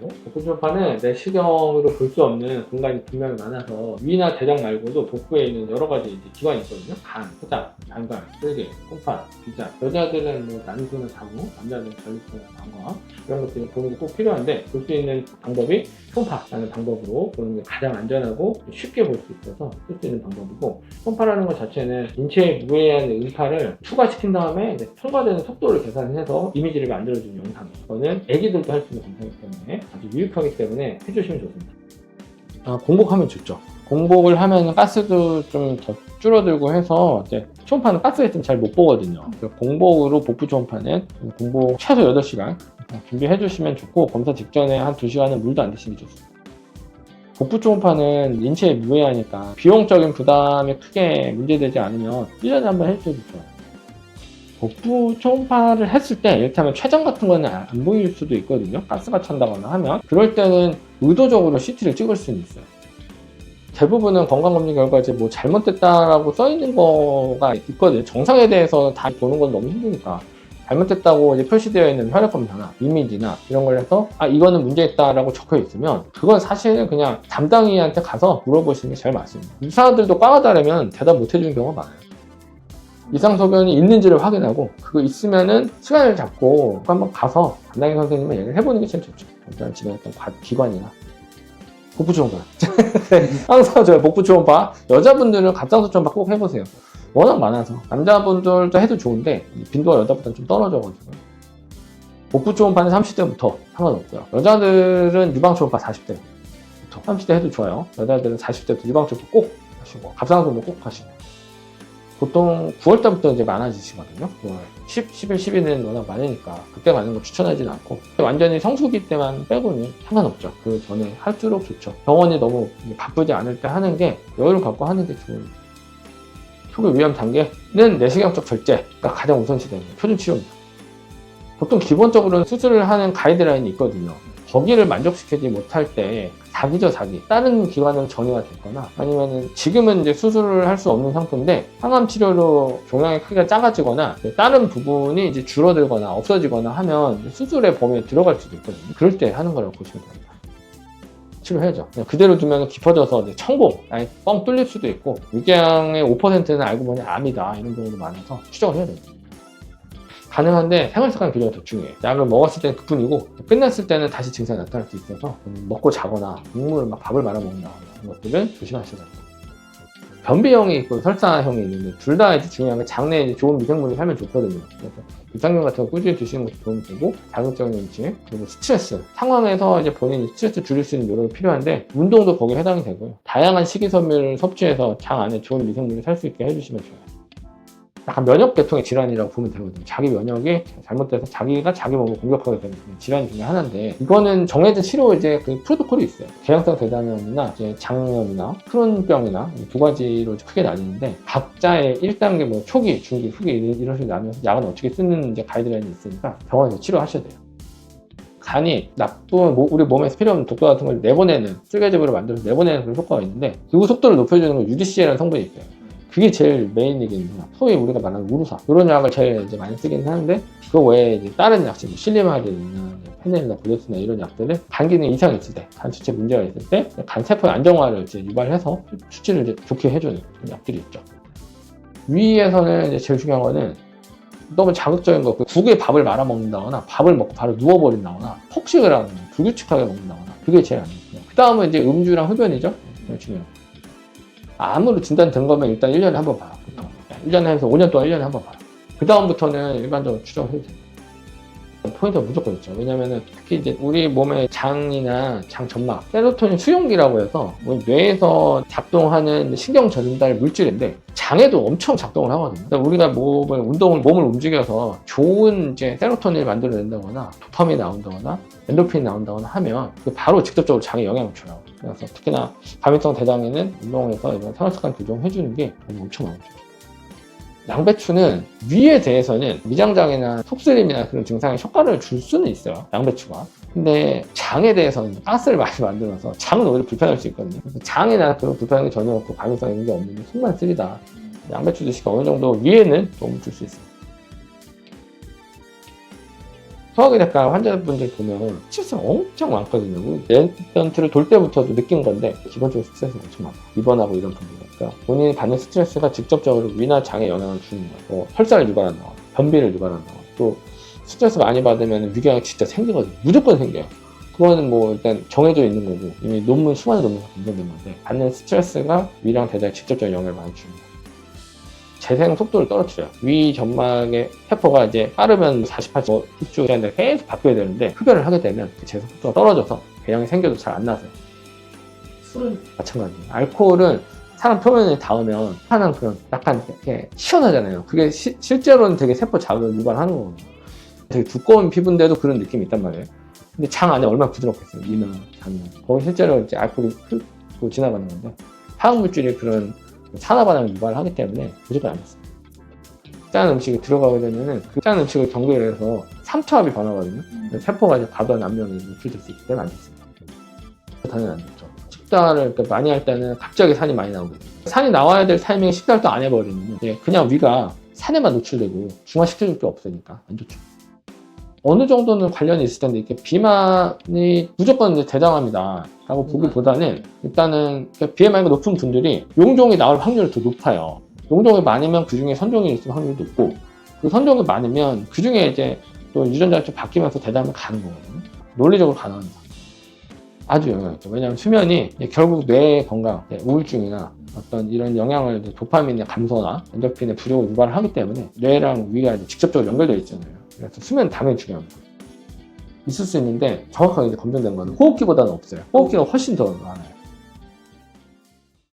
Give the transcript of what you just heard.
복부 초음파는 내시경으로 볼 수 없는 공간이 분명히 많아서 위나 대장 말고도 복부에 있는 여러 가지 이제 기관이 있거든요. 간, 소장, 장관, 쓸개, 콩팥, 비장. 여자들은 뭐 난소나 자궁, 남자들은 전립선이나 방광 이런 것들을 보는 게 꼭 필요한데 볼 수 있는 방법이 초음파라는 방법으로 보는 게 가장 안전하고 쉽게 볼 수 있어서 쓸 수 있는 방법이고, 초음파라는 것 자체는 인체에 무해한 음파를 추가시킨 다음에 이제 첨가되는 속도를 계산해서 이미지를 만들어주는 영상이에요. 이거는 애기들도 할 수 있는 영상이기 때문에 아주 유익하기 때문에 해주시면 좋습니다. 공복하면 좋죠. 공복을 하면 가스도 좀 더 줄어들고 해서 이제 초음파는 가스가 있으면 잘 못 보거든요. 그래서 공복으로 복부 초음파는 공복 최소 8시간 준비해 주시면 좋고, 검사 직전에 한 2시간은 물도 안 드시는 게 좋습니다. 복부 초음파는 인체에 무해하니까 비용적인 부담이 크게 문제되지 않으면 1년에 한 번 해주셔도 좋아요. 복부 초음파를 했을 때 이를테면 췌장 같은 거는 안 보일 수도 있거든요. 가스가 찬다거나 하면 그럴 때는 의도적으로 CT를 찍을 수는 있어요. 대부분은 건강검진 결과 이제 뭐 잘못됐다라고 써 있는 거가 있거든요. 정상에 대해서 다 보는 건 너무 힘드니까 잘못됐다고 이제 표시되어 있는 혈액 검사나 이미지나 이런 걸 해서 이거는 문제 있다라고 적혀 있으면 그건 사실은 그냥 담당이한테 가서 물어보시는 게 제일 맞습니다. 이 사람들도 과가 다르면 대답 못 해주는 경우가 많아요. 이상소견이 있는지를 확인하고 그거 있으면은 시간을 잡고 한번 가서 담당의 선생님과 얘기를 해보는 게 제일 좋죠. 일단 집에 있던 기관이나 복부 초음파. 항상 저희 복부 초음파, 여자분들은 갑상선 초음파 꼭 해보세요. 워낙 많아서. 남자분들도 해도 좋은데 빈도가 여자보다는 좀 떨어져가지고. 복부 초음파는 30대부터 상관없고요. 여자들은 유방 초음파 40대부터 30대 해도 좋아요. 여자들은 40대부터 유방 초음파 꼭 하시고 갑상선도 꼭 하시고. 보통 9월달부터 이제 많아지시거든요. 9월 10, 11, 12는 워낙 많으니까 그때 가는 거 추천하지는 않고, 완전히 성수기 때만 빼고는 상관없죠. 그 전에 할수록 좋죠. 병원이 너무 바쁘지 않을 때 하는 게, 여유를 갖고 하는 게 좋은. 초기 위험 단계는 내시경적 절제가 가장 우선시됩니다. 표준 치료입니다. 보통 기본적으로는 수술을 하는 가이드라인이 있거든요. 거기를 만족시키지 못할 때 자기죠, 자기. 다른 기관으로 전이가 됐거나, 아니면은 지금은 이제 수술을 할 수 없는 상태인데 항암 치료로 종양의 크기가 작아지거나 다른 부분이 이제 줄어들거나 없어지거나 하면 수술의 범위에 들어갈 수도 있거든요. 그럴 때 하는 거라고 보시면 됩니다. 치료해야죠. 그냥 그대로 두면 깊어져서 천공, 아니 뻥 뚫릴 수도 있고, 위궤양의 5%는 알고 보니 암이다 이런 경우도 많아서 추적을 해야 됩니다. 가능한데 생활습관 교정이 더 중요해요. 약을 먹었을 때는 그뿐이고 끝났을 때는 다시 증상이 나타날 수 있어서 먹고 자거나 밥을 말아 먹는다거나 이런 것들은 조심하셔야 됩니다. 변비형이 있고 설사형이 있는데 둘 다 이제 중요한 게 장내에 이제 좋은 미생물이 살면 좋거든요. 그래서 유산균 같은 거 꾸준히 드시는 것도 도움이 되고, 자극적인 음식, 그리고 스트레스 상황에서 이제 본인이 스트레스 줄일 수 있는 노력이 필요한데 운동도 거기에 해당이 되고요. 다양한 식이섬유를 섭취해서 장 안에 좋은 미생물이 살 수 있게 해주시면 좋아요. 약간 면역 계통의 질환이라고 보면 되거든요. 자기 면역이 잘못돼서 자기가 자기 몸을 공격하게 되는 질환 중에 하나인데, 이거는 정해진 치료 이제 그 프로토콜이 있어요. 개양성 대장염이나 이제 장염이나 크론병이나 두 가지로 크게 나뉘는데, 각자의 1단계 뭐 초기, 중기, 후기 이런 식으로 나뉘어서 약은 어떻게 쓰는 이제 가이드라인이 있으니까 병원에서 치료하셔야 돼요. 간이 나쁜 우리 몸에서 필요 없는 독소 같은 걸 내보내는, 쓸개즙으로 만들어서 내보내는 그런 효과가 있는데, 그 속도를 높여주는 건 UDCA라는 성분이 있어요. 그게 제일 메인이겠네요. 소위 우리가 말하는 우루사 이런 약을 제일 이제 많이 쓰긴 하는데, 그 외에 이제 다른 약식, 실리마린이나 페넬이나 보데스나 이런 약들은 간 기능 이상이 있을 때, 간 수치 문제가 있을 때 간 세포의 안정화를 이제 유발해서 수치를 이제 좋게 해주는 약들이 있죠. 위에서는 이제 제일 중요한 거는 너무 자극적인 거, 국에 밥을 말아 먹는다거나 밥을 먹고 바로 누워버린다거나 폭식을 하거나 불규칙하게 먹는다거나, 그게 제일 안 좋고요. 그 다음은 이제 음주랑 흡연이죠. 중요해요. 암으로 진단된 거면 일단 1년에 한 번 봐요. 보통 1년에 해서 5년 동안 1년에 한 번 봐요. 그 다음부터는 일반적으로 추정을 해도 됩니다. 포인트가 무조건 있죠. 왜냐면은 특히 이제 우리 몸의 장이나 장 점막, 세로토닌 수용기라고 해서 뇌에서 작동하는 신경 전달 물질인데 장에도 엄청 작동을 하거든요. 그러니까 우리가 몸을 움직여서 좋은 이제 세로토닌을 만들어낸다거나 도파민이 나온다거나 엔도핀이 나온다거나 하면 바로 직접적으로 장에 영향을 줘요. 그래서 특히나 과민성 대장에는 운동에서 이런 생활습관 교정해주는 게 엄청 많죠. 양배추는 위에 대해서는 위장장애나 속쓰림이나 그런 증상에 효과를 줄 수는 있어요, 양배추가. 근데 장에 대해서는 가스를 많이 만들어서 장은 오히려 불편할 수 있거든요. 그래서 장이나 그런 불편한 게 전혀 없고 과민성 있는 게 없는데 속만 쓰리다, 양배추 드시고 어느 정도 위에는 도움을 줄 수 있습니다. 소화기내과 환자분들 보면 스트레스가 엄청 많거든요. 렌턴트를 돌 때부터도 느낀 건데 기본적으로 스트레스가 엄청 많아요. 입원하고 이런 부분이니까 본인이 받는 스트레스가 직접적으로 위나 장에 영향을 주는 거예요. 혈산을 유발한다, 변비를 유발한다. 또 스트레스 많이 받으면 위궤양이 진짜 생기거든요. 무조건 생겨요. 그거는 뭐 일단 정해져 있는 거고 이미 수많은 논문에서 검증된 건데 받는 스트레스가 위랑 대장에 직접적인 영향을 많이 줍니다. 재생 속도를 떨어뜨려요. 위 점막의 세포가 이제 빠르면 48.5주에 계속 바뀌어야 되는데 흡연을 하게 되면 재생 속도가 떨어져서 궤양이 생겨도 잘 안 나세요. 술은 마찬가지예요. 알코올은 사람 표면에 닿으면 하는 그런 약간 이렇게 시원하잖아요. 그게 실제로는 되게 세포 자극을 유발하는 거거든요. 되게 두꺼운 피부인데도 그런 느낌이 있단 말이에요. 근데 장 안에 얼마나 부드럽겠어요. 위나 장이. 거기 실제로 이제 알코올이 훑고 지나가는 건데 화학물질이 그런 산화 반응을 유발하기 때문에 무조건 안 됐습니다. 짠 음식이 들어가게 되면은 그 짠 음식을 경계해서 삼투압이 변하거든요. 세포가 이제 과도한 압력이 노출될 수 있기 때문에 안 됐습니다. 당연히 안 좋죠. 식단을 많이 할 때는 갑자기 산이 많이 나오거든요. 산이 나와야 될 타이밍에 식단을 또 안 해버리면 그냥 위가 산에만 노출되고 중화시켜줄 게 없으니까 안 좋죠. 어느 정도는 관련이 있을 텐데 이렇게 비만이 무조건 이제 대장암이다 라고 보기보다는 일단은 BMI가 높은 분들이 용종이 나올 확률이 더 높아요. 용종이 많으면 그 중에 선종이 있을 확률이 높고 그 선종이 많으면 그 중에 이제 또 유전자가 좀 바뀌면서 대장암이 가는 거거든요. 논리적으로 가능합니다. 아주 영향이 있죠. 왜냐하면 수면이 결국 뇌 건강, 우울증이나 어떤 이런 영향을 도파민의 감소나 엔도르핀의 부족을 유발하기 때문에 뇌랑 위가 이제 직접적으로 연결되어 있잖아요. 그래서 수면 당연히 중요합니다. 있을 수 있는데 정확하게 이제 검증된 거는 호흡기보다는 없어요. 호흡기가 훨씬 더 많아요.